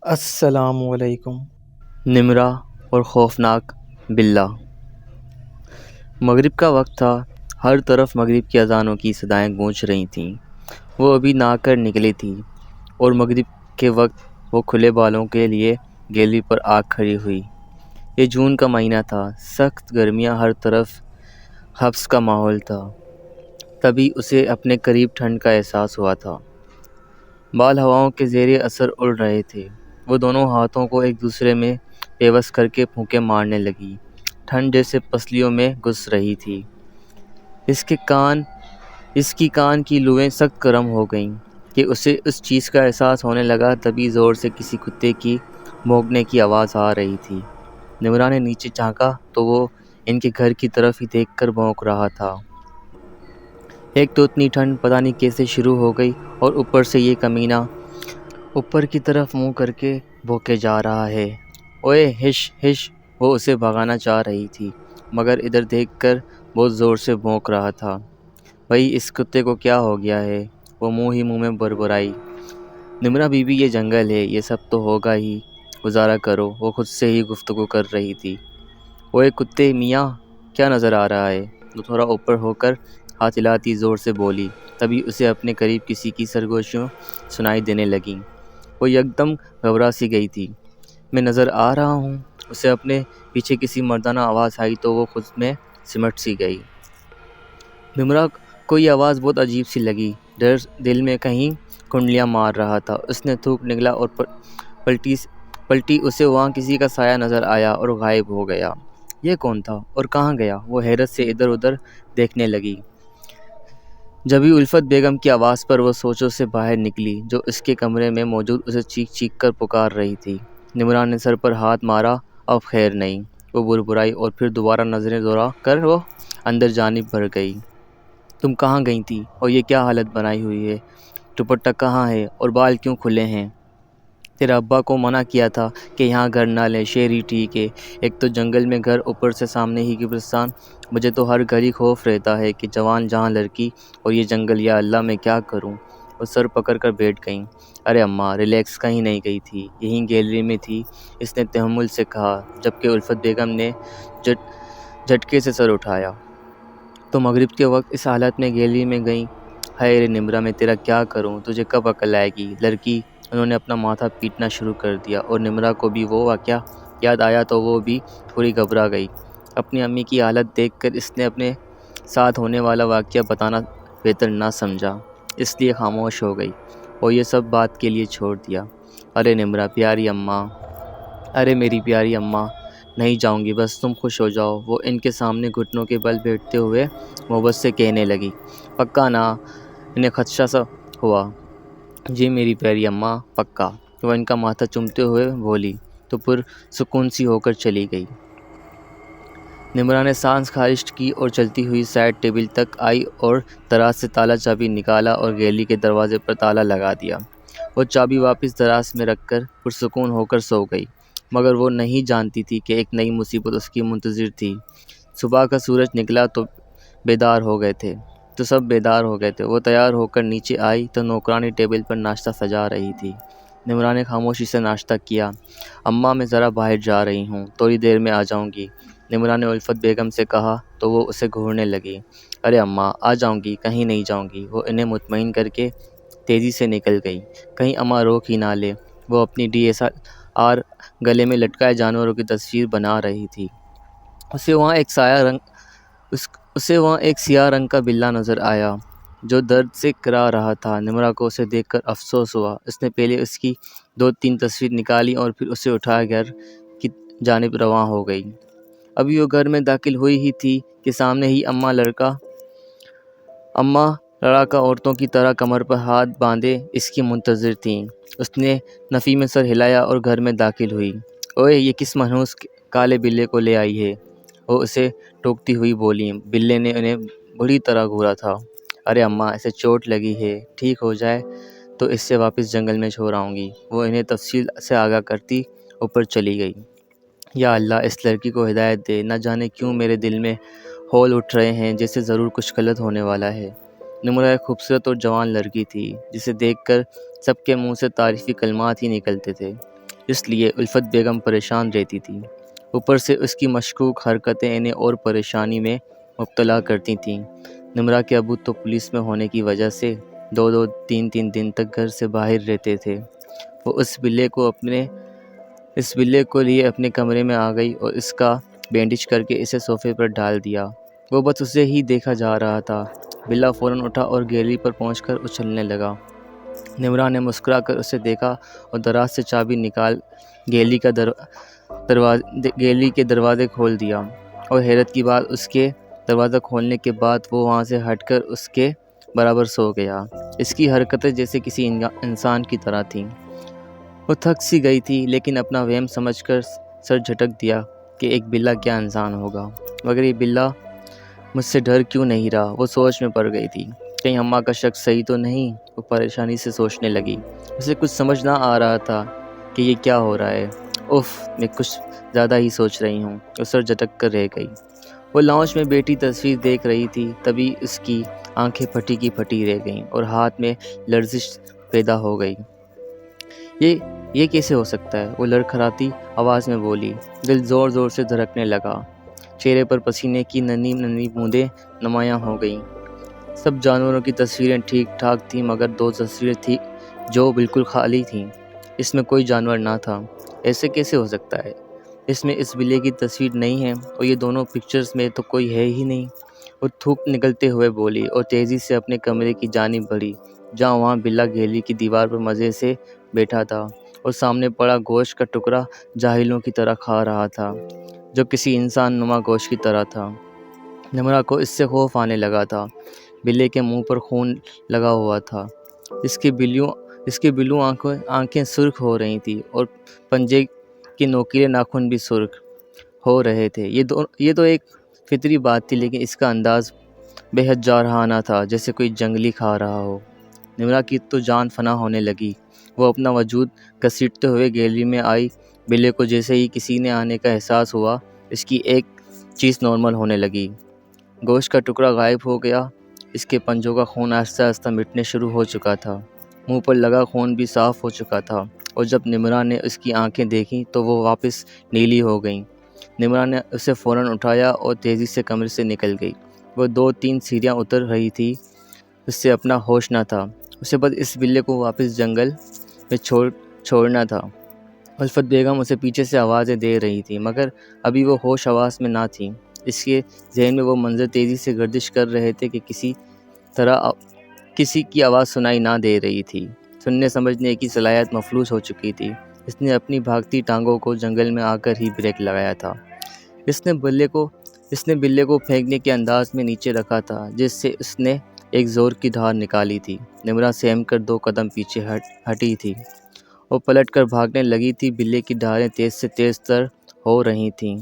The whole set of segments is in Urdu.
السلام علیکم۔ نمرہ اور خوفناک بلّہ۔ مغرب کا وقت تھا، ہر طرف مغرب کی اذانوں کی صدائیں گونج رہی تھیں۔ وہ ابھی نہا کر نکلی تھی اور مغرب کے وقت وہ کھلے بالوں کے لیے گیلری پر آ کھڑی ہوئی۔ یہ جون کا مہینہ تھا، سخت گرمیاں، ہر طرف حبس کا ماحول تھا۔ تبھی اسے اپنے قریب ٹھنڈ کا احساس ہوا تھا۔ بال ہواؤں کے زیر اثر اڑ رہے تھے۔ وہ دونوں ہاتھوں کو ایک دوسرے میں پیوست کر کے پھونکے مارنے لگی۔ ٹھنڈ جیسے پسلیوں میں گھس رہی تھی۔ اس کی کان کی لویں سخت گرم ہو گئیں کہ اسے اس چیز کا احساس ہونے لگا۔ تبھی زور سے کسی کتے کی بھونکنے کی آواز آ رہی تھی۔ نمرہ نے نیچے جھانکا تو وہ ان کے گھر کی طرف ہی دیکھ کر بھونک رہا تھا۔ ایک تو اتنی ٹھنڈ پتہ نہیں کیسے شروع ہو گئی، اور اوپر سے یہ کمینہ اوپر کی طرف منہ کر کے بھونکے جا رہا ہے۔ اوئے ہش ہش! وہ اسے بھگانا چاہ رہی تھی، مگر ادھر دیکھ کر بہت زور سے بھونک رہا تھا۔ بھئی اس کتے کو کیا ہو گیا ہے؟ وہ منہ میں بربرائی۔ نمرہ بی بی، یہ جنگل ہے، یہ سب تو ہوگا ہی، گزارا کرو۔ وہ خود سے ہی گفتگو کر رہی تھی۔ اوئے کتے میاں، کیا نظر آ رہا ہے؟ وہ تھوڑا اوپر ہو کر ہاتھ ہلاتی زور سے بولی۔ تبھی اسے اپنے قریب کسی کی سرگوشیاں سنائی دینے لگیں۔ وہ یکدم گھبرا سی گئی تھی۔ میں نظر آ رہا ہوں؟ اسے اپنے پیچھے کسی مردانہ آواز آئی تو وہ خود میں سمٹ سی گئی۔ نمرہ کو یہ آواز بہت عجیب سی لگی۔ ڈر دل میں کہیں کنڈلیاں مار رہا تھا۔ اس نے تھوک نگلا اور پلٹی۔ اسے وہاں کسی کا سایہ نظر آیا اور غائب ہو گیا۔ یہ کون تھا اور کہاں گیا؟ وہ حیرت سے ادھر ادھر دیکھنے لگی۔ جبھی الفت بیگم کی آواز پر وہ سوچوں سے باہر نکلی، جو اس کے کمرے میں موجود اسے چیخ چیخ کر پکار رہی تھی۔ نمرہ نے سر پر ہاتھ مارا، اب خیر نہیں۔ وہ بربرائی اور پھر دوبارہ نظریں دوڑا کر وہ اندر جانب بڑھ گئی۔ تم کہاں گئی تھی اور یہ کیا حالت بنائی ہوئی ہے؟ دوپٹہ کہاں ہے اور بال کیوں کھلے ہیں؟ تیرے ابا کو منع کیا تھا کہ یہاں گھر نہ لیں۔ شہری ٹھیک ہے، ایک تو جنگل میں گھر، اوپر سے سامنے ہی قبرستان۔ مجھے تو ہر گھڑی خوف رہتا ہے کہ جوان جہاں لڑکی اور یہ جنگل، یا اللہ میں کیا کروں؟ وہ سر پکڑ کر بیٹھ گئیں۔ ارے اماں، ریلیکس، کہیں نہیں گئی تھی، یہیں گیلری میں تھی، اس نے تحمل سے کہا، جبکہ الفت بیگم نے جھٹکے سے سر اٹھایا۔ تو مغرب کے وقت اس حالت میں گیلری میں گئی؟ ہائے رے نمرہ، میں تیرا کیا کروں؟ تجھے کب عقل آئے گی؟ لڑکی! انہوں نے اپنا ماتھا پیٹنا شروع کر دیا، اور نمرہ کو بھی وہ واقعہ یاد آیا تو وہ بھی تھوڑی گھبرا گئی۔ اپنی امی کی حالت دیکھ کر اس نے اپنے ساتھ ہونے والا واقعہ بتانا بہتر نہ سمجھا، اس لیے خاموش ہو گئی اور یہ سب بات کے لیے چھوڑ دیا۔ ارے نمرہ پیاری اماں، ارے میری پیاری اماں، نہیں جاؤں گی، بس تم خوش ہو جاؤ۔ وہ ان کے سامنے گھٹنوں کے بل بیٹھتے ہوئے محبت سے کہنے لگی۔ پکا نا؟ انہیں خدشہ سا ہوا۔ جی میری پیاری اماں، پکا، وہ ان کا ماتھا چومتے ہوئے بولی، تو پرسکون سی ہو کر چلی گئی۔ نمرہ نے سانس خارج کی اور چلتی ہوئی سائڈ ٹیبل تک آئی اور دراز سے تالا چابی نکالا اور گیلری کے دروازے پر تالا لگا دیا۔ وہ چابی واپس دراز میں رکھ کر پرسکون ہو کر سو گئی، مگر وہ نہیں جانتی تھی کہ ایک نئی مصیبت اس کی منتظر تھی۔ صبح کا سورج نکلا تو سب بیدار ہو گئے تھے۔ وہ تیار ہو کر نیچے آئی تو نوکرانی ٹیبل پر ناشتہ سجا رہی تھی۔ نمرہ نے خاموشی سے ناشتہ کیا۔ اماں میں ذرا باہر جا رہی ہوں، تھوڑی دیر میں آ جاؤں گی، نمرہ نے الفت بیگم سے کہا تو وہ اسے گھورنے لگی۔ ارے اماں، آ جاؤں گی، کہیں نہیں جاؤں گی، وہ انہیں مطمئن کر کے تیزی سے نکل گئی، کہیں اماں روک ہی نہ لے۔ وہ اپنی DSLR گلے میں لٹکائے جانوروں کی تصویر بنا رہی تھی۔ اسے وہاں ایک سیاہ رنگ کا بلّہ نظر آیا جو درد سے کرا رہا تھا۔ نمرہ کو اسے دیکھ کر افسوس ہوا۔ اس نے پہلے اس کی 2-3 تصویر نکالی اور پھر اسے اٹھائے گھر کی جانب رواں ہو گئی۔ ابھی وہ گھر میں داخل ہوئی ہی تھی کہ سامنے ہی اماں لڑاکا عورتوں کی طرح کمر پر ہاتھ باندھے اس کی منتظر تھیں۔ اس نے نفی میں سر ہلایا اور گھر میں داخل ہوئی۔ اوئے یہ کس منحوس کالے بلے کو لے آئی ہے؟ وہ اسے ٹوکتی ہوئی بولی۔ بلے نے انہیں بری طرح گھورا تھا۔ ارے اماں، اسے چوٹ لگی ہے، ٹھیک ہو جائے تو اس سے واپس جنگل میں چھوڑ آؤں گی، وہ انہیں تفصیل سے آگاہ کرتی اوپر چلی گئی۔ یا اللہ، اس لڑکی کو ہدایت دے، نہ جانے کیوں میرے دل میں ہول اٹھ رہے ہیں، جیسے ضرور کچھ غلط ہونے والا ہے۔ نمرہ ایک خوبصورت اور جوان لڑکی تھی، جسے دیکھ کر سب کے منہ سے تعریفی کلمات ہی نکلتے تھے۔ اس لیے الفت بیگم پریشان رہتی تھی۔ اوپر سے اس کی مشکوک حرکتیں انہیں اور پریشانی میں مبتلا کرتی تھیں۔ نمرا کے ابو تو پولیس میں ہونے کی وجہ سے 2-3 دن تک گھر سے باہر رہتے تھے۔ وہ اس بلے کو لیے اپنے کمرے میں آ گئی اور اس کا بینڈیج کر کے اسے صوفے پر ڈال دیا۔ وہ بس اسے ہی دیکھا جا رہا تھا۔ بلا فوراً اٹھا اور گیلری پر پہنچ کر اچھلنے لگا۔ نمرا نے مسکرا کر اسے دیکھا اور دراز سے چابی نکال گیلری کے دروازے کھول دیا، اور حیرت کی بات اس کے دروازہ کھولنے کے بعد وہ وہاں سے ہٹ کر اس کے برابر سو گیا۔ اس کی حرکتیں جیسے کسی انسان کی طرح تھیں۔ وہ تھک سی گئی تھی، لیکن اپنا وہم سمجھ کر سر جھٹک دیا کہ ایک بلا کیا انسان ہوگا، مگر یہ بلا مجھ سے ڈر کیوں نہیں رہا۔ وہ سوچ میں پڑ گئی تھی، کہیں اماں کا شک صحیح تو نہیں۔ وہ پریشانی سے سوچنے لگی۔ اسے کچھ سمجھ نہ آ رہا تھا کہ یہ کیا ہو رہا ہے۔ میں کچھ زیادہ ہی سوچ رہی ہوں۔ وہ سر جھٹک کر رہ گئی۔ وہ لاؤنج میں بیٹھی تصویر دیکھ رہی تھی، تبھی اس کی آنکھیں پھٹی کی پھٹی رہ گئیں اور ہاتھ میں لرزش پیدا ہو گئی۔ یہ کیسے ہو سکتا ہے؟ وہ لڑکھڑاتی آواز میں بولی۔ دل زور زور سے دھڑکنے لگا۔ چہرے پر پسینے کی ننھی ننھی بوندیں نمایاں ہو گئیں۔ سب جانوروں کی تصویریں ٹھیک ٹھاک تھیں، مگر 2 تصویریں تھیں جو بالکل خالی تھیں۔ اس میں کوئی جانور نہ تھا۔ ایسے کیسے ہو سکتا ہے؟ اس میں اس بلے کی تصویر نہیں ہے، اور یہ دونوں پکچرز میں تو کوئی ہے ہی نہیں۔ وہ تھوک نکلتے ہوئے بولی اور تیزی سے اپنے کمرے کی جانب بڑھی، جہاں وہاں بلا گیلری کی دیوار پر مزے سے بیٹھا تھا اور سامنے پڑا گوشت کا ٹکڑا جاہلوں کی طرح کھا رہا تھا، جو کسی انسان نما گوشت کی طرح تھا۔ نمرا کو اس سے خوف آنے لگا تھا۔ بلے کے منہ پر خون لگا ہوا تھا۔ اس کے بلو آنکھیں سرخ ہو رہی تھیں اور پنجے کے نوکیلے ناخن بھی سرخ ہو رہے تھے۔ یہ تو ایک فطری بات تھی، لیکن اس کا انداز بے حد جارحانہ تھا، جیسے کوئی جنگلی کھا رہا ہو۔ نمرا کی تو جان فنا ہونے لگی۔ وہ اپنا وجود گھسیٹتے ہوئے گیلری میں آئی۔ بلے کو جیسے ہی کسی نے آنے کا احساس ہوا، اس کی ایک چیز نارمل ہونے لگی۔ گوشت کا ٹکڑا غائب ہو گیا۔ اس کے پنجوں کا خون آہستہ آہستہ مٹنے شروع ہو چکا تھا۔ منہ پر لگا خون بھی صاف ہو چکا تھا، اور جب نمرا نے اس کی آنکھیں دیکھیں تو وہ واپس نیلی ہو گئیں۔ نمرا نے اسے فوراً اٹھایا اور تیزی سے کمرے سے نکل گئی۔ وہ 2-3 سیڑھیاں اتر رہی تھی۔ اس سے اپنا ہوش نہ تھا۔ اسے بس اس بلے کو واپس جنگل میں چھوڑنا تھا۔ الفت بیگم اسے پیچھے سے آوازیں دے رہی تھی، مگر ابھی وہ ہوش حواس میں نہ تھی۔ اس کے ذہن میں وہ منظر تیزی سے گردش کر رہے تھے کہ کسی کی آواز سنائی نہ دے رہی تھی۔ سننے سمجھنے کی صلاحیت مفلوج ہو چکی تھی۔ اس نے اپنی بھاگتی ٹانگوں کو جنگل میں آ کر ہی بریک لگایا تھا۔ اس نے بلے کو پھینکنے کے انداز میں نیچے رکھا تھا، جس سے اس نے ایک زور کی دھار نکالی تھی۔ نمرا سہم کر 2 قدم پیچھے ہٹی تھی اور پلٹ کر بھاگنے لگی تھی۔ بلے کی دھاریں تیز سے تیز تر ہو رہی تھیں۔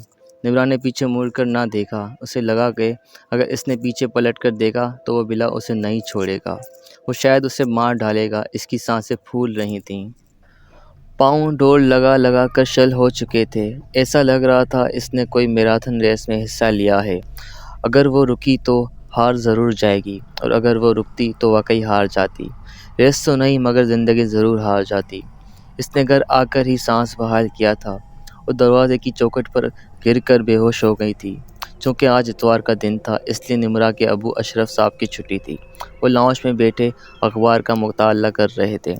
نمرا نے پیچھے مڑ کر نہ دیکھا۔ اسے لگا کہ اگر اس نے پیچھے پلٹ کر دیکھا تو وہ بلا اسے نہیں چھوڑے گا۔ وہ شاید اسے مار ڈالے گا۔ اس کی سانسیں پھول رہی تھیں۔ پاؤں ڈور لگا کر شل ہو چکے تھے۔ ایسا لگ رہا تھا اس نے کوئی میراتھن ریس میں حصہ لیا ہے۔ اگر وہ رکی تو ہار ضرور جائے گی، اور اگر وہ رکتی تو واقعی ہار جاتی۔ ریس تو نہیں، مگر زندگی ضرور ہار جاتی۔ اس نے گھر آ کر ہی سانس بحال کیا تھا اور دروازے کی چوکھٹ پر گر کر بے ہوش ہو گئی تھی۔ چونکہ آج اتوار کا دن تھا، اس لیے نمرا کے ابو اشرف صاحب کی چھٹی تھی۔ وہ لاؤنج میں بیٹھے اخبار کا مطالعہ کر رہے تھے۔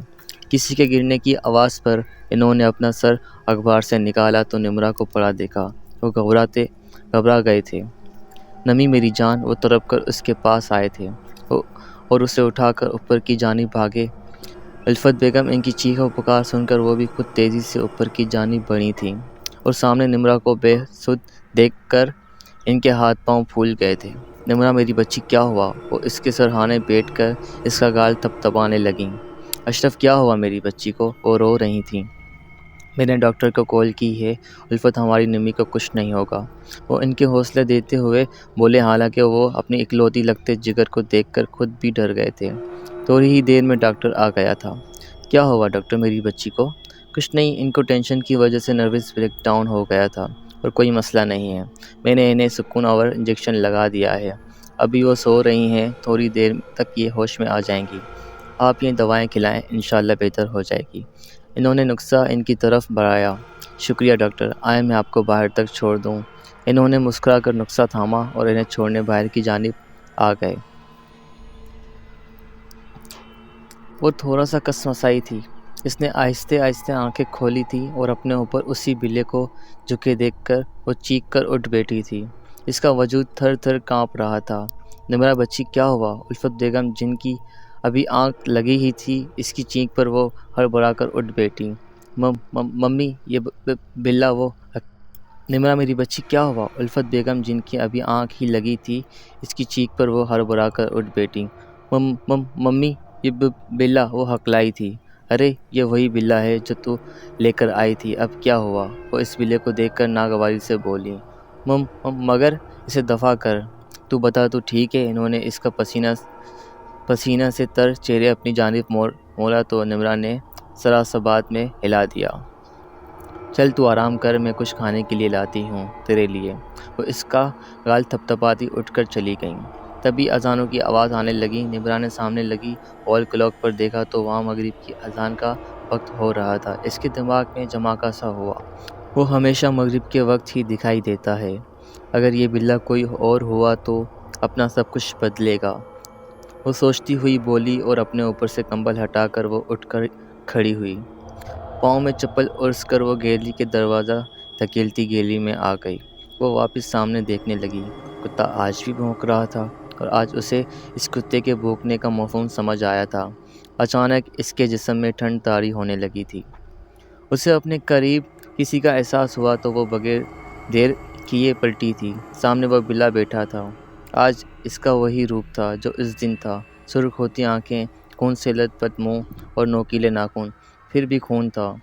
کسی کے گرنے کی آواز پر انہوں نے اپنا سر اخبار سے نکالا تو نمرا کو پڑا دیکھا۔ وہ گھبرا گئے تھے۔ نمی میری جان، وہ تڑپ کر اس کے پاس آئے تھے اور اسے اٹھا کر اوپر کی جانب بھاگے۔ الفت بیگم ان کی چیخ و پکار سن کر وہ بھی خود تیزی سے اوپر کی جانب بڑھی تھیں، اور سامنے نمرا کو بے سدھ دیکھ کر ان کے ہاتھ پاؤں پھول گئے تھے۔ نمرا میری بچی، کیا ہوا؟ وہ اس کے سرہانے بیٹھ کر اس کا گال تھپتھپانے لگیں۔ اشرف، کیا ہوا میری بچی کو؟ وہ رو رہی تھیں۔ میں نے ڈاکٹر کو کال کی ہے الفت، ہماری نمی کو کچھ نہیں ہوگا، وہ ان کے حوصلہ دیتے ہوئے بولے، حالانکہ وہ اپنی اکلوتی لگتے جگر کو دیکھ کر خود بھی ڈر گئے تھے۔ تھوڑی ہی دیر میں ڈاکٹر آ گیا تھا۔ کیا ہوا ڈاکٹر میری بچی کو؟ کچھ نہیں، ان کو ٹینشن کی وجہ سے نروس بریک ڈاؤن ہو گیا تھا، اور کوئی مسئلہ نہیں ہے۔ میں نے انہیں سکون آور انجیکشن لگا دیا ہے۔ ابھی وہ سو رہی ہیں، تھوڑی دیر تک یہ ہوش میں آ جائیں گی۔ آپ یہ دوائیں کھلائیں، انشاءاللہ بہتر ہو جائے گی۔ انہوں نے نسخہ ان کی طرف بڑھایا۔ شکریہ ڈاکٹر، آئے میں آپ کو باہر تک چھوڑ دوں۔ انہوں نے مسکرا کر نسخہ تھاما اور انہیں چھوڑنے باہر کی جانب آ گئے۔ وہ تھوڑا سا کسمسائی تھی۔ اس نے آہستہ آہستہ آنکھیں کھولی تھی اور اپنے اوپر اسی بلے کو جھکے دیکھ کر وہ چیخ کر اٹھ بیٹھی تھی۔ اس کا وجود تھر تھر کانپ رہا تھا۔ نمرا بچی کیا ہوا؟ الفت بیگم جن کی ابھی آنکھ لگی ہی تھی، اس کی چیخ پر وہ ہڑبڑا کر اٹھ بیٹھی۔ ممی یہ بلا وہ نمرا میری بچی کیا ہوا؟ الفت بیگم جن کی ابھی آنکھ ہی لگی تھی، اس کی چیخ پر وہ ہڑبڑا کر اٹھ بیٹھی۔ ممی یہ بلا وہ ہکلائی تھی۔ ارے یہ وہی بلا ہے جو تو لے کر آئی تھی، اب کیا ہوا؟ وہ اس بلے کو دیکھ کر ناگواری سے بولی۔ مگر اسے دفع کر، تو بتا تو ٹھیک ہے۔ انہوں نے اس کا پسینہ سے تر چہرے اپنی جانب موڑا تو نمرا نے سراسبات میں ہلا دیا۔ چل تو آرام کر، میں کچھ کھانے کے لیے لاتی ہوں تیرے لیے۔ وہ اس کا گال تھپتھپاتی اٹھ کر چلی گئیں۔ تبھی اذانوں کی آواز آنے لگی۔ نمرا نے سامنے لگی وال کلاک پر دیکھا تو وہاں مغرب کی اذان کا وقت ہو رہا تھا۔ اس کے دماغ میں جھماکا سا ہوا۔ وہ ہمیشہ مغرب کے وقت ہی دکھائی دیتا ہے۔ اگر یہ بلا کوئی اور ہوا تو اپنا سب کچھ بدلے گا، وہ سوچتی ہوئی بولی اور اپنے اوپر سے کمبل ہٹا کر وہ اٹھ کر کھڑی ہوئی۔ پاؤں میں چپل ارس کر وہ گیلری کے دروازہ دھکیلتی گیلری میں آ گئی۔ وہ واپس سامنے دیکھنے لگی۔ کتا آج بھی بھونک رہا تھا اور آج اسے اس کتے کے بھونکنے کا مفہوم سمجھ آیا تھا۔ اچانک اس کے جسم میں ٹھنڈ طاری ہونے لگی تھی۔ اسے اپنے قریب کسی کا احساس ہوا تو وہ بغیر دیر کیے پلٹی تھی۔ سامنے وہ بلا بیٹھا تھا۔ آج اس کا وہی روپ تھا جو اس دن تھا۔ سرخ ہوتی آنکھیں، خون سے لت پت منہ اور نوکیلے ناخن، پھر بھی خون تھا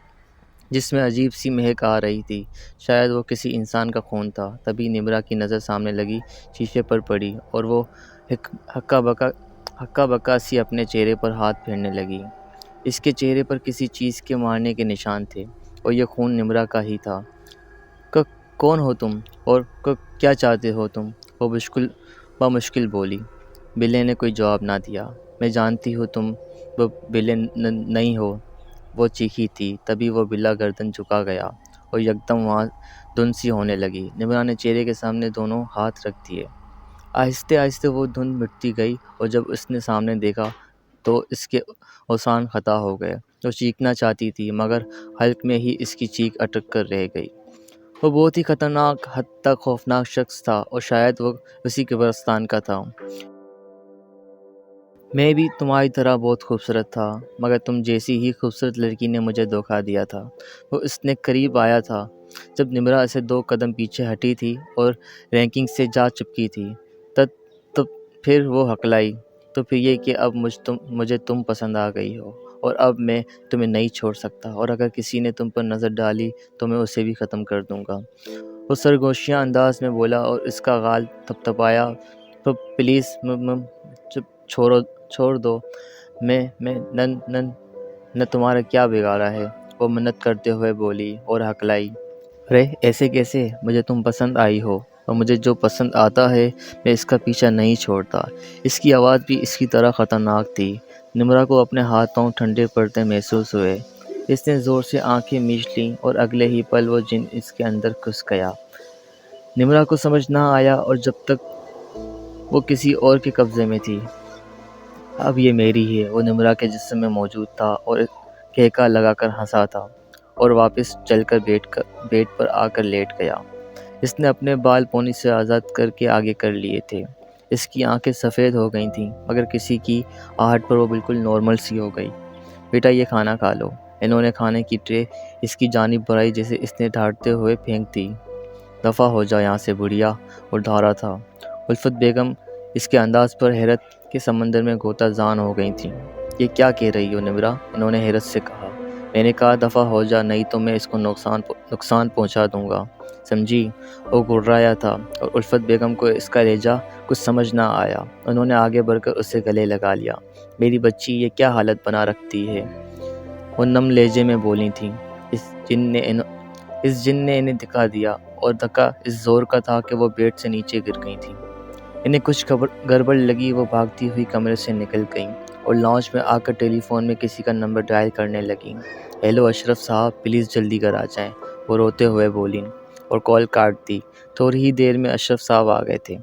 جس میں عجیب سی مہک آ رہی تھی۔ شاید وہ کسی انسان کا خون تھا۔ تبھی نمرا کی نظر سامنے لگی شیشے پر پڑی اور وہ ہکا بکا سی اپنے چہرے پر ہاتھ پھیرنے لگی۔ اس کے چہرے پر کسی چیز کے مارنے کے نشان تھے اور یہ خون نمرا کا ہی تھا۔ کون ہو تم اور کیا چاہتے ہو تم؟ وہ بمشکل بولی۔ بلے نے کوئی جواب نہ دیا۔ میں جانتی ہوں تم وہ بلے نہیں ہو، وہ چیخی تھی۔ تبھی وہ بلا گردن جھکا گیا اور یکدم وہاں دھند سی ہونے لگی۔ نمرا نے چہرے کے سامنے دونوں ہاتھ رکھ دیے۔ آہستہ آہستہ وہ دھند مٹتی گئی اور جب اس نے سامنے دیکھا تو اس کے اوسان خطا ہو گئے۔ وہ چیخنا چاہتی تھی مگر حلق میں ہی اس کی چیخ اٹک کر رہ گئی۔ وہ بہت ہی خطرناک، حد تک خوفناک شخص تھا اور شاید وہ اسی قبرستان کا تھا۔ میں بھی تمہاری طرح بہت خوبصورت تھا مگر تم جیسی ہی خوبصورت لڑکی نے مجھے دھوکہ دیا تھا۔ وہ اس نے قریب آیا تھا جب نمرا اسے 2 قدم پیچھے ہٹی تھی اور رینکنگ سے جا چپکی تھی۔ تب پھر وہ ہکلائی، تو پھر یہ کہ اب مجھے تم پسند آ گئی ہو اور اب میں تمہیں نہیں چھوڑ سکتا، اور اگر کسی نے تم پر نظر ڈالی تو میں اسے بھی ختم کر دوں گا۔ وہ سرگوشیاں انداز میں بولا اور اس کا گال تھپتھپایا۔ پلیز چھوڑ دو، میں نہ تمہارا کیا بگاڑا ہے، وہ منت کرتے ہوئے بولی اور ہکلائی۔ ارے ایسے کیسے؟ مجھے تم پسند آئی ہو اور مجھے جو پسند آتا ہے میں اس کا پیچھا نہیں چھوڑتا۔ اس کی آواز بھی اس کی طرح خطرناک تھی۔ نمرا کو اپنے ہاتھوں ٹھنڈے پڑتے محسوس ہوئے۔ اس نے زور سے آنکھیں میچ لیں اور اگلے ہی پل وہ جن اس کے اندر گھس گیا۔ نمرا کو سمجھ نہ آیا اور جب تک وہ کسی اور کے قبضے میں تھی۔ اب یہ میری ہے۔ وہ نمرا کے جسم میں موجود تھا اور کہکا لگا کر ہنسا تھا اور واپس چل کر بیڈ پر آ کر لیٹ گیا۔ اس نے اپنے بال پونی سے آزاد کر کے آگے کر لیے تھے۔ اس کی آنکھیں سفید ہو گئی تھیں مگر کسی کی آہٹ پر وہ بالکل نارمل سی ہو گئی۔ بیٹا یہ کھانا کھا لو۔ انہوں نے کھانے کی ٹرے اس کی جانب بڑھائی جیسے اس نے ڈانٹتے ہوئے پھینک دی۔ دفع ہو جا یہاں سے بڑھیا، اور دھارا تھا۔ الفت بیگم اس کے انداز پر حیرت کے سمندر میں غوطہ زان ہو گئی تھیں۔ یہ کیا کہہ رہی ہو نمرا؟ انہوں نے حیرت سے کہا۔ میں نے کہا دفع ہو جا، نہیں تو میں اس کو نقصان پہنچا دوں گا، سمجھی؟ وہ گڑرایا تھا اور الفت بیگم کو اس کا لہجہ کچھ سمجھ نہ آیا۔ انہوں نے آگے بڑھ کر اسے گلے لگا لیا۔ میری بچی یہ کیا حالت بنا رکھتی ہے؟ وہ نم لہجے میں بولی تھیں۔ اس جن نے انہیں دکھا دیا، اور دھکا اس زور کا تھا کہ وہ بیڈ سے نیچے گر گئی تھیں۔ انہیں کچھ گڑبڑ لگی۔ وہ بھاگتی ہوئی کمرے سے نکل گئیں اور لاؤنج میں آ کر ٹیلی فون میں کسی کا نمبر ڈائل کرنے لگیں۔ ہیلو اشرف صاحب، پلیز جلدی کر آ جائیں، وہ روتے ہوئے بولی اور کال کاٹ دی۔ تھوڑی ہی دیر میں اشرف صاحب آ گئے تھے۔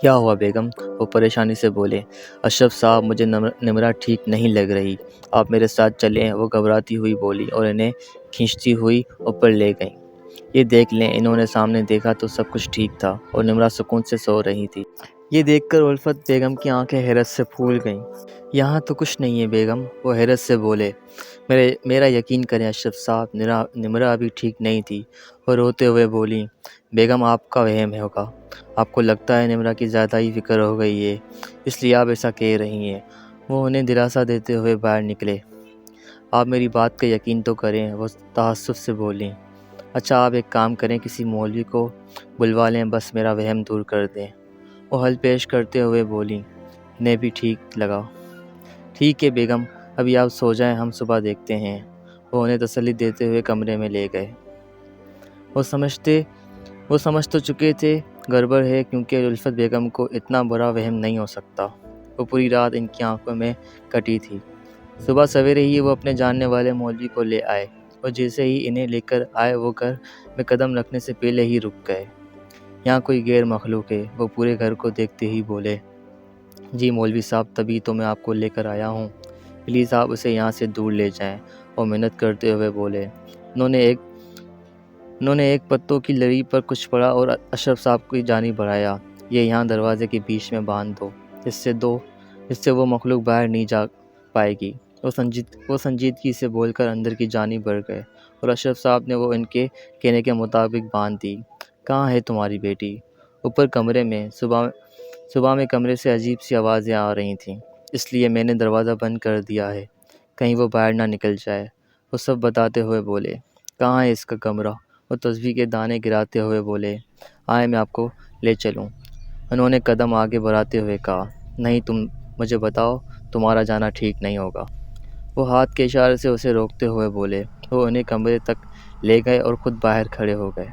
کیا ہوا بیگم؟ وہ پریشانی سے بولے۔ اشرف صاحب، مجھے نمرہ ٹھیک نہیں لگ رہی، آپ میرے ساتھ چلیں، وہ گھبراتی ہوئی بولی اور انہیں کھینچتی ہوئی اوپر لے گئیں۔ یہ دیکھ لیں۔ انہوں نے سامنے دیکھا تو سب کچھ ٹھیک تھا اور نمرہ سکون سے سو رہی تھی۔ یہ دیکھ کر الفت بیگم کی آنکھیں حیرت سے پھول گئیں۔ یہاں تو کچھ نہیں ہے بیگم، وہ حیرت سے بولے۔ میرا یقین کریں اشرف صاحب، نمرہ ابھی ٹھیک نہیں تھی۔ وہ روتے ہوئے بولی۔ بیگم، آپ کا وہم ہوگا، آپ کو لگتا ہے نمرہ کی زیادہ ہی فکر ہو گئی ہے، اس لیے آپ ایسا کہہ رہی ہیں۔ وہ انہیں دلاسا دیتے ہوئے باہر نکلے۔ آپ میری بات کا یقین تو کریں، وہ تعصب سے بولیں۔ اچھا آپ ایک کام کریں، کسی مولوی کو بلوا لیں، بس میرا وہم دور کر دیں، وہ حل پیش کرتے ہوئے بولی۔ انہیں بھی ٹھیک لگا۔ ٹھیک ہے بیگم، ابھی آپ سو جائیں، ہم صبح دیکھتے ہیں، وہ انہیں تسلی دیتے ہوئے کمرے میں لے گئے۔ وہ سمجھ تو چکے تھے گڑبڑ ہے، کیونکہ الفت بیگم کو اتنا برا وہم نہیں ہو سکتا۔ وہ پوری رات ان کی آنکھوں میں کٹی تھی۔ صبح سویرے ہی وہ اپنے جاننے والے مولوی کو لے آئے اور جیسے ہی انہیں لے کر آئے وہ گھر میں قدم رکھنے سے پہلے ہی رک گئے۔ یہاں کوئی غیر مخلوق ہے، وہ پورے گھر کو دیکھتے ہی بولے۔ جی مولوی صاحب، تبھی تو میں آپ کو لے کر آیا ہوں، پلیز آپ اسے یہاں سے دور لے جائیں، اور محنت کرتے ہوئے بولے۔ انہوں نے ایک پتوں کی لڑی پر کچھ پڑا اور اشرف صاحب کی جانب بڑھایا۔ یہ یہاں دروازے کے بیچ میں باندھ دو، اس سے وہ مخلوق باہر نہیں جا پائے گی۔ وہ سنجیدگی سے بول کر اندر کی جانب بڑھ گئے اور اشرف صاحب نے وہ ان کے کہنے کے مطابق باندھ دی۔ کہاں ہے تمہاری بیٹی؟ اوپر کمرے میں۔ صبح میں کمرے سے عجیب سی آوازیں آ رہی تھیں، اس لیے میں نے دروازہ بند کر دیا ہے، کہیں وہ باہر نہ نکل جائے، وہ سب بتاتے ہوئے بولے۔ کہاں ہے اس کا کمرہ؟ وہ تسبیح کے دانے گراتے ہوئے بولے۔ آئے میں آپ کو لے چلوں، انہوں نے قدم آگے بڑھاتے ہوئے کہا۔ نہیں، تم مجھے بتاؤ، تمہارا جانا ٹھیک نہیں ہوگا، وہ ہاتھ کے اشارے سے اسے روکتے ہوئے بولے۔ وہ انہیں کمرے تک لے گئے اور خود باہر کھڑے ہو گئے۔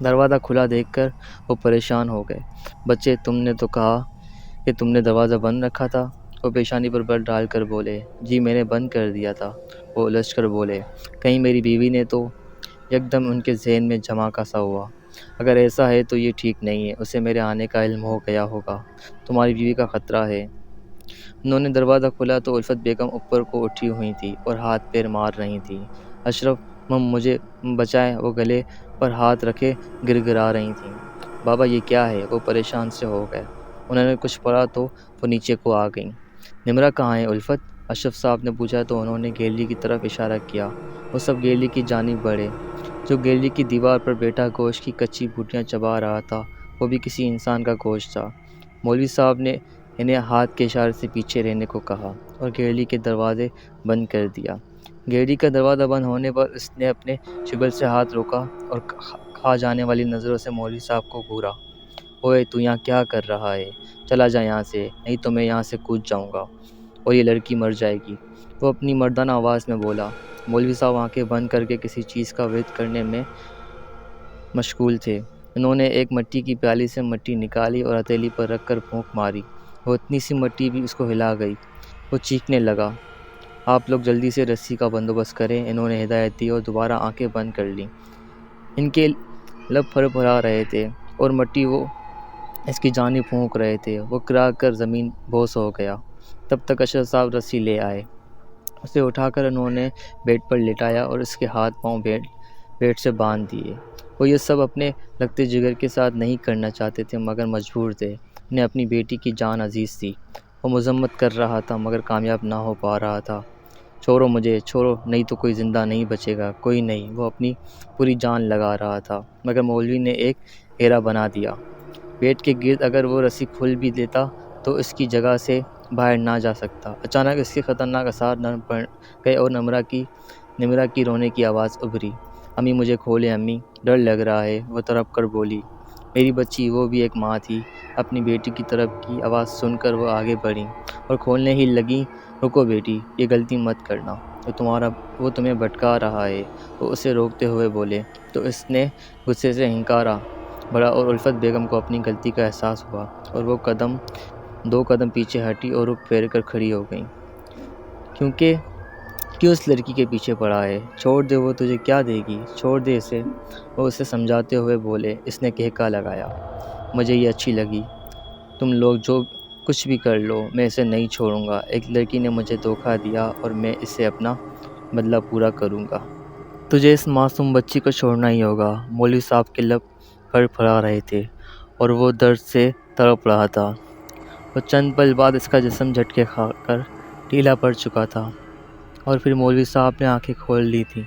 دروازہ کھلا دیکھ کر وہ پریشان ہو گئے۔ بچے، تم نے تو کہا کہ تم نے دروازہ بند رکھا تھا، وہ پیشانی پر بل ڈال کر بولے۔ جی میں نے بند کر دیا تھا، وہ الجھ کر بولے۔ کہیں میری بیوی نے تو؟ یکدم ان کے ذہن میں جھماکا سا ہوا۔ اگر ایسا ہے تو یہ ٹھیک نہیں ہے، اسے میرے آنے کا علم ہو گیا ہوگا، تمہاری بیوی کا خطرہ ہے۔ انہوں نے دروازہ کھولا تو الفت بیگم اوپر کو اٹھی ہوئی تھی اور ہاتھ پیر مار رہی تھی۔ اشرف، مجھے بچائیں، وہ گلے پر ہاتھ رکھے گر گرا رہی تھیں۔ بابا یہ کیا ہے؟ وہ پریشان سے ہو گئے۔ انہوں نے کچھ پڑھا تو وہ نیچے کو آ گئیں۔ نمرہ کہاں ہے الفت؟ اشرف صاحب نے پوچھا تو انہوں نے گیلری کی طرف اشارہ کیا۔ وہ سب گیلری کی جانب بڑھے۔ جو گیلری کی دیوار پر بیٹھا گوشت کی کچی بوٹیاں چبا رہا تھا، وہ بھی کسی انسان کا گوشت تھا۔ مولوی صاحب نے انہیں ہاتھ کے اشارے سے پیچھے رہنے کو کہا اور گیلری کے دروازے بند کر دیا۔ گیلری کا دروازہ بند ہونے پر اس نے اپنے شگل سے ہاتھ روکا اور کھا جانے والی نظروں سے مولوی صاحب کو گھورا۔ اوئے تو یہاں کیا کر رہا ہے؟ چلا جا یہاں سے، نہیں تو میں یہاں سے کود جاؤں گا اور یہ لڑکی مر جائے گی، وہ اپنی مردانہ آواز میں بولا۔ مولوی صاحب آنکھیں بند کر کے کسی چیز کا ورد کرنے میں مشغول تھے۔ انہوں نے ایک مٹی کی پیالی سے مٹی نکالی اور ہتھیلی پر رکھ کر پھونک ماری، وہ اتنی سی مٹی بھی اس کو ہلا گئی۔ وہ چیخنے لگا۔ آپ لوگ جلدی سے رسی کا بندوبست کریں، انہوں نے ہدایت دی اور دوبارہ آنکھیں بند کر لیں۔ ان کے لب پھڑپھڑا رہے تھے اور مٹی وہ اس کی جانب پھونک رہے تھے۔ وہ گرا کر زمین بوس ہو گیا۔ تب تک اشرف صاحب رسی لے آئے۔ اسے اٹھا کر انہوں نے بیڈ پر لٹایا اور اس کے ہاتھ پاؤں بیڈ سے باندھ دیے۔ وہ یہ سب اپنے لگتے جگر کے ساتھ نہیں کرنا چاہتے تھے مگر مجبور تھے، انہیں اپنی بیٹی کی جان عزیز تھی۔ وہ مذمت کر رہا تھا مگر کامیاب نہ ہو پا رہا تھا۔ چھوڑو مجھے، چھوڑو، نہیں تو کوئی زندہ نہیں بچے گا، کوئی نہیں، وہ اپنی پوری جان لگا رہا تھا مگر مولوی نے ایک گھیرا بنا دیا۔ بیڈ کے گرد اگر وہ رسی کھول بھی دیتا تو اس کی جگہ سے باہر نہ جا سکتا۔ اچانک اس کے خطرناک آثار نرم پڑ گئے اور نمرہ کی رونے کی آواز ابھری۔ امی مجھے کھولیں امی، ڈر لگ رہا ہے، وہ تڑپ کر بولی۔ میری بچی، وہ بھی ایک ماں تھی۔ اپنی بیٹی کی طرف کی آواز سن کر وہ آگے بڑھیں اور کھولنے ہی لگیں۔ رکو بیٹی، یہ غلطی مت کرنا، وہ تمہیں بھٹکا رہا ہے، وہ اسے روکتے ہوئے بولے تو اس نے غصے سے ہنکارا بڑھا اور الفت بیگم کو اپنی غلطی کا احساس ہوا اور وہ دو قدم پیچھے ہٹی اور رخ پھیر کر کھڑی ہو گئیں، کیونکہ کیوں اس لڑکی کے پیچھے پڑا ہے؟ چھوڑ دے، وہ تجھے کیا دے گی، چھوڑ دے اسے، وہ اسے سمجھاتے ہوئے بولے۔ اس نے کہکا لگایا، مجھے یہ اچھی لگی، تم لوگ جو کچھ بھی کر لو میں اسے نہیں چھوڑوں گا۔ ایک لڑکی نے مجھے دھوکہ دیا اور میں اسے اپنا بدلہ پورا کروں گا۔ تجھے اس معصوم بچی کو چھوڑنا ہی ہوگا۔ مولوی صاحب کے لب پھڑپھڑا رہے تھے اور وہ درد سے تڑپ رہا تھا، اور چند پل بعد اس کا جسم جھٹکے کھا کر ڈھیلا پڑ چکا تھا، اور پھر مولوی صاحب نے آنکھیں کھول لی تھیں۔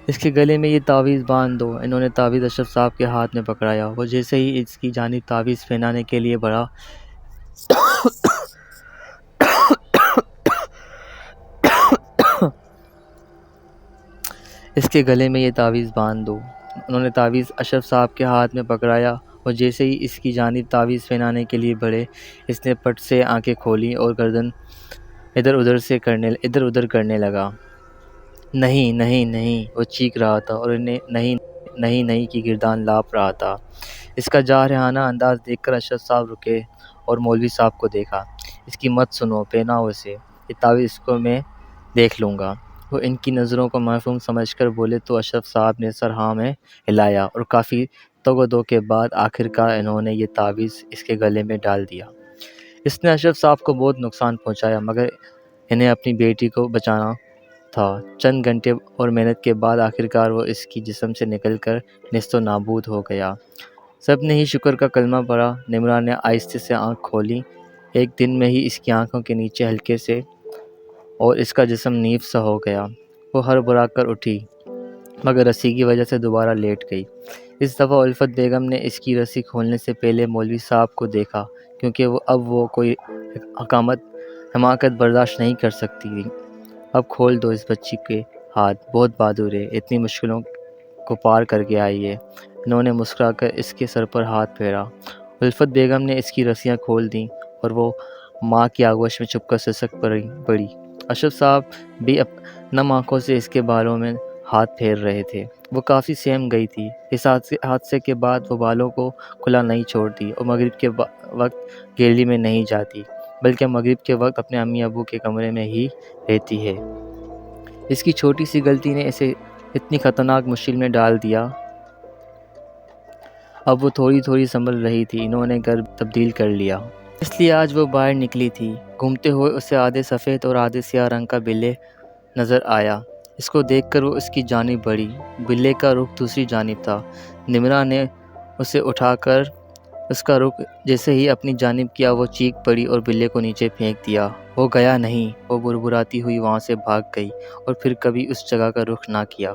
اس کے گلے میں یہ تعویذ باندھ دو۔ انہوں نے تعویذ اشرف صاحب کے ہاتھ میں پکڑایا۔ وہ جیسے ہی اس کی جانب تعویذ پہنانے کے لیے بڑھا، اس کے گلے میں یہ تعویذ باندھ دو۔ انہوں نے تعویذ اشرف صاحب کے ہاتھ میں پکڑایا۔ وہ جیسے ہی اس کی جانب تعویذ پہنانے کے لیے بڑھے، اس نے پٹ سے آنکھیں کھولیں اور گردن ادھر ادھر کرنے لگا۔ نہیں نہیں نہیں، وہ چیخ رہا تھا اور انہیں نہیں نہیں نہیں کی گردان لاپ رہا تھا۔ اس کا جارحانہ انداز دیکھ کر اشرف صاحب رکے اور مولوی صاحب کو دیکھا۔ اس کی مت سنو، پہناؤ اسے، یہ تعویذ اس کو میں دیکھ لوں گا۔ وہ ان کی نظروں کو معصوم سمجھ کر بولے تو اشرف صاحب نے سر ہاں میں ہلایا، اور کافی تگ و دو کے بعد آخرکار انہوں نے یہ تعویذ اس کے گلے میں ڈال دیا۔ اس نے اشرف صاحب کو بہت نقصان پہنچایا، مگر انہیں اپنی بیٹی کو بچانا تھا۔ چند گھنٹے اور محنت کے بعد آخرکار وہ اس کی جسم سے نکل کر نیست و نابود ہو گیا۔ سب نے ہی شکر کا کلمہ پڑھا۔ نمرا نے آہستہ سے آنکھ کھولی۔ ایک دن میں ہی اس کی آنکھوں کے نیچے ہلکے سے اور اس کا جسم نیب سا ہو گیا۔ وہ ہڑبڑا کر اٹھی، مگر رسی کی وجہ سے دوبارہ لیٹ گئی۔ اس دفعہ الفت بیگم نے اس کی رسی کھولنے سے پہلے مولوی صاحب کو دیکھا، کیونکہ اب وہ کوئی حماقت برداشت نہیں کر سکتی تھی۔ اب کھول دو اس بچی کے ہاتھ، بہت بہادر ہے، اتنی مشکلوں کو پار کر کے آئی ہے۔ انہوں نے مسکرا کر اس کے سر پر ہاتھ پھیرا۔ الفت بیگم نے اس کی رسیاں کھول دیں اور وہ ماں کی آغوش میں چھپ کر سسک پڑی۔ اشرف صاحب بھی نم آنکھوں سے اس کے بالوں میں ہاتھ پھیر رہے تھے۔ وہ کافی سہم گئی تھی۔ اس حادثے کے بعد وہ بالوں کو کھلا نہیں چھوڑتی اور مغرب کے وقت گیلری میں نہیں جاتی، بلکہ مغرب کے وقت اپنے امی ابو کے کمرے میں ہی رہتی ہے۔ اس کی چھوٹی سی غلطی نے اسے اتنی خطرناک مشکل میں ڈال دیا۔ اب وہ تھوڑی تھوڑی سنبھل رہی تھی۔ انہوں نے گھر تبدیل کر لیا، اس لیے آج وہ باہر نکلی تھی۔ گھومتے ہوئے اسے آدھے سفید اور آدھے سیاہ رنگ کا بلے نظر آیا۔ اس کو دیکھ کر وہ اس کی جانب بڑھی۔ بلے کا رخ دوسری جانب تھا۔ نمرا نے اسے اٹھا کر اس کا رخ جیسے ہی اپنی جانب کیا، وہ چیخ پڑی اور بلے کو نیچے پھینک دیا۔ وہ گیا نہیں، وہ بربراتی ہوئی وہاں سے بھاگ گئی اور پھر کبھی اس جگہ کا رخ نہ کیا۔